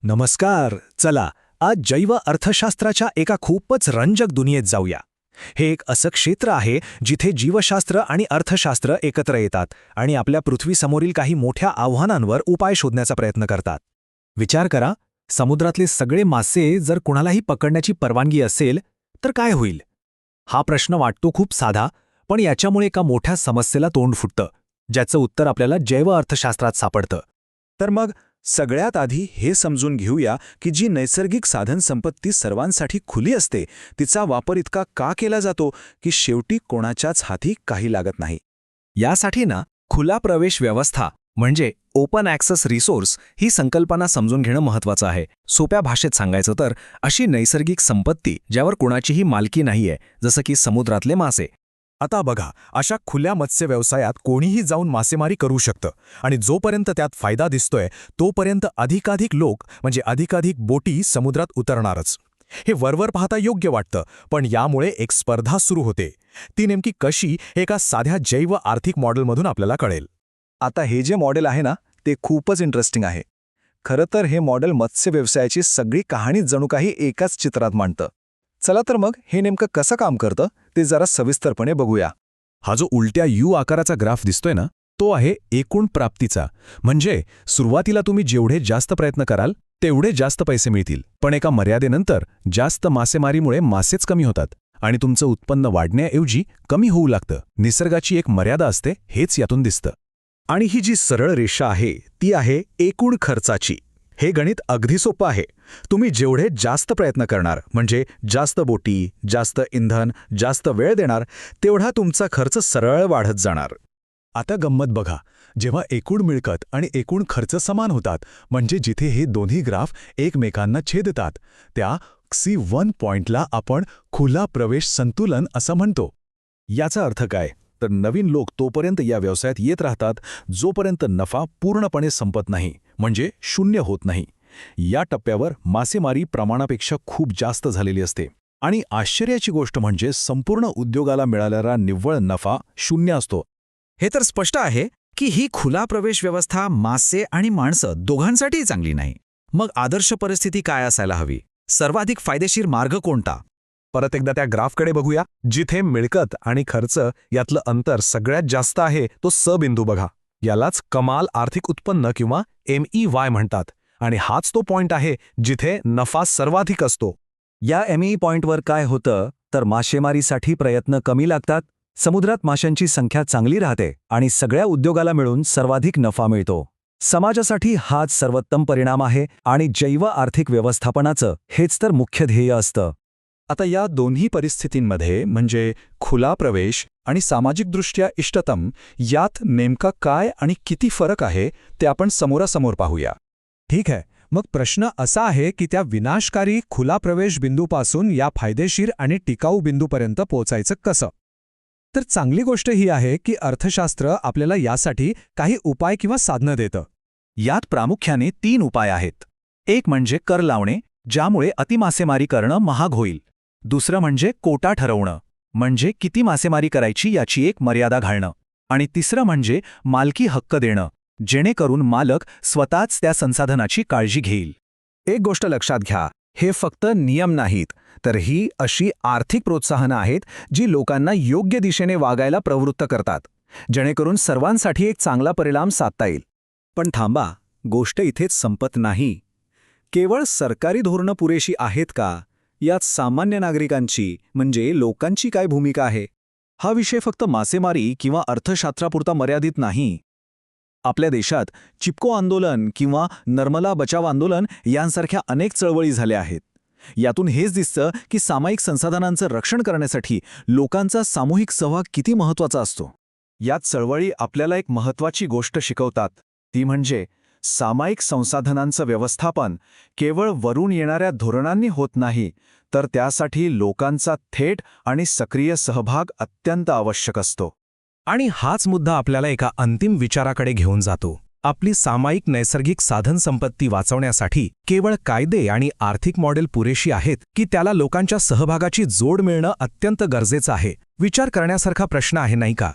नमस्कार. चला आज जैव अर्थशास्त्राच्या एका खूपच रंजक दुनियेत जाऊया. हे एक असं क्षेत्र आहे जिथे जीवशास्त्र आणि अर्थशास्त्र एकत्र येतात आणि आपल्या पृथ्वीसमोरील काही मोठ्या आव्हानांवर उपाय शोधण्याचा प्रयत्न करतात. विचार करा, समुद्रातले सगळे मासे जर कुणालाही पकडण्याची परवानगी असेल तर काय होईल? हा प्रश्न वाटतो खूप साधा, पण याच्यामुळे एका मोठ्या समस्येला तोंड फुटतं, ज्याचं उत्तर आपल्याला जैव अर्थशास्त्रात सापडतं. तर मग सगळ्यात आधी हे समजून घेऊया की जी नैसर्गिक साधनसंपत्ती सर्वांसाठी खुली असते तिचा वापर इतका का केला जातो की शेवटी कोणाच्याच हाती काही लागत नाही. यासाठी खुला प्रवेश व्यवस्था म्हणजे ओपन ॲक्सेस रिसोर्स ही संकल्पना समजून घेणं महत्त्वाचं आहे. सोप्या भाषेत सांगायचं तर अशी नैसर्गिक संपत्ती ज्यावर कोणाचीही मालकी नाहीये, जसं की समुद्रातले मासे. आता बघा, अशा खुल्या मत्स्य व्यवसायात कोणीही जाऊन मासेमारी करू शकतं आणि जोपर्यंत त्यात फायदा दिसतोय तोपर्यंत अधिकाधिक लोक म्हणजे अधिकाधिक बोटी समुद्रात उतरणारच. हे वरवर पाहता योग्य वाटतं, पण यामुळे एक स्पर्धा सुरू होते. ती नेमकी कशी हे एका साध्या जैव आर्थिक मॉडेलमधून आपल्याला कळेल. आता हे जे मॉडेल आहे ना, ते खूपच इंटरेस्टिंग आहे. खरं तर हे मॉडेल मत्स्य व्यवसायाची सगळी कहाणी जणू काही एकाच चित्रात मांडतं. चला तर मग हे नेमकं कसं काम करतं ते जरा सविस्तरपणे बघूया. हा जो उलट्या यू आकाराचा ग्राफ दिसतोय ना, तो आहे एकूण प्राप्तीचा. म्हणजे सुरुवातीला तुम्ही जेवढे जास्त प्रयत्न कराल तेवढे जास्त पैसे मिळतील, पण एका मर्यादेनंतर जास्त मासेमारीमुळे मासेच कमी होतात आणि तुमचं उत्पन्न वाढण्याऐवजी कमी होऊ लागतं. निसर्गाची एक मर्यादा असते, हेच यातून दिसतं. आणि ही जी सरळ रेषा आहे ती आहे एकूण खर्चाची. हे गणित अगदी सोपं आहे. तुम्ही जेवढे जास्त प्रयत्न करणार म्हणजे जास्त बोटी, जास्त इंधन, जास्त वेळ देणार तेवढा तुमचा खर्च सरळ वाढत जाणार. आता गंमत बघा, जेव्हा एकूण मिळकत आणि एकूण खर्च समान होतात म्हणजे जिथे हे दोन्ही ग्राफ एकमेकांना छेदतात त्या C1 पॉइंटला आपण खुला प्रवेश संतुलन असं म्हणतो. याचा अर्थ काय? तर नवीन लोक तोपर्यंत या व्यवसायात येत राहतात जोपर्यंत नफा पूर्णपणे संपत नाही, म्हणजे शून्य होत नाही. या टप्प्यावर मासेमारी प्रमाणापेक्षा खूप जास्त झालेली असते आणि आश्चर्याची गोष्ट म्हणजे संपूर्ण उद्योगाला मिळालेला निव्वळ नफा शून्य असतो. हे तर स्पष्ट आहे की ही खुला प्रवेश व्यवस्था मासे आणि माणसं दोघांसाठीही चांगली नाही. मग आदर्श परिस्थिती काय असायला हवी? सर्वाधिक फायदेशीर मार्ग कोणता? परत एकदा त्या ग्राफकडे बघूया. जिथे मिळकत आणि खर्च यातलं अंतर सगळ्यात जास्त आहे तो स बिंदू बघा. यालाच कमाल आर्थिक उत्पन्न किंवा MEY म्हणतात आणि हाच तो पॉइंट आहे जिथे नफा सर्वाधिक असतो. या MEI पॉइंटवर काय होतं तर मासेमारीसाठी प्रयत्न कमी लागतात, समुद्रात माशांची संख्या चांगली राहते आणि सगळ्या उद्योगाला मिळून सर्वाधिक नफा मिळतो. समाजासाठी हाच सर्वोत्तम परिणाम आहे आणि जैव आर्थिक व्यवस्थापनाचं हेच तर मुख्य ध्येय असतं. आता या दोन्ही परिस्थितींमध्ये म्हणजे खुला प्रवेश आणि सामाजिकदृष्ट्या इष्टतम यात नेमका काय आणि किती फरक आहे ते आपण समोरासमोर पाहूया. ठीक आहे, मग प्रश्न असा आहे की त्या विनाशकारी खुला प्रवेश बिंदूपासून या फायदेशीर आणि टिकाऊ बिंदूपर्यंत पोहोचायचं कसं? तर चांगली गोष्ट ही आहे की अर्थशास्त्र आपल्याला यासाठी काही उपाय किंवा साधनं देतं. यात प्रामुख्याने 3 उपाय आहेत. एक म्हणजे कर लावणे, ज्यामुळे अतिमासेमारी करणं महाग होईल. दुसरं म्हणजे कोटा ठरवणं, म्हणजे किती मासेमारी करायची याची एक मर्यादा घालणं. आणि तिसरं म्हणजे मालकी हक्क देणं, जेणेकरून मालक स्वतःच त्या संसाधनाची काळजी घेईल. एक गोष्ट लक्षात घ्या, हे फक्त नियम नाहीत, तर ही अशी आर्थिक प्रोत्साहनं आहेत जी लोकांना योग्य दिशेने वागायला प्रवृत्त करतात, जेणेकरून सर्वांसाठी एक चांगला परिणाम साधता येईल. पण थांबा, गोष्ट इथेच संपत नाही. केवळ सरकारी धोरणं पुरेशी आहेत का? यात सामान्य नागरिकांची म्हणजे लोकांची काय भूमिका आहे? हा विषय फक्त मासेमारी किंवा अर्थशास्त्रापुरता मर्यादित नाही. आपल्या देशात चिपको आंदोलन किंवा नर्मला बचाव आंदोलन यांसारख्या अनेक चळवळी झाल्या आहेत. यातून हेच दिसतं की सामायिक संसाधनांचं रक्षण करण्यासाठी लोकांचा सामूहिक सहभाग किती महत्त्वाचा असतो. यात चळवळी आपल्याला एक महत्त्वाची गोष्ट शिकवतात, ती म्हणजे सामायिक संसाधनांचं व्यवस्थापन केवळ वरून येणाऱ्या धोरणांनी होत नाही, तर त्यासाठी लोकांचा थेट आणि सक्रिय सहभाग अत्यंत आवश्यक असतो. आणि हाच मुद्दा आपल्याला एका अंतिम विचाराकडे घेऊन जातो. आपली सामायिक नैसर्गिक साधनसंपत्ती वाचवण्यासाठी केवळ कायदे आणि आर्थिक मॉडेल पुरेशी आहेत की त्याला लोकांच्या सहभागाची जोड मिळणं अत्यंत गरजेचं आहे? विचार करण्यासारखा प्रश्न आहे, नाही का?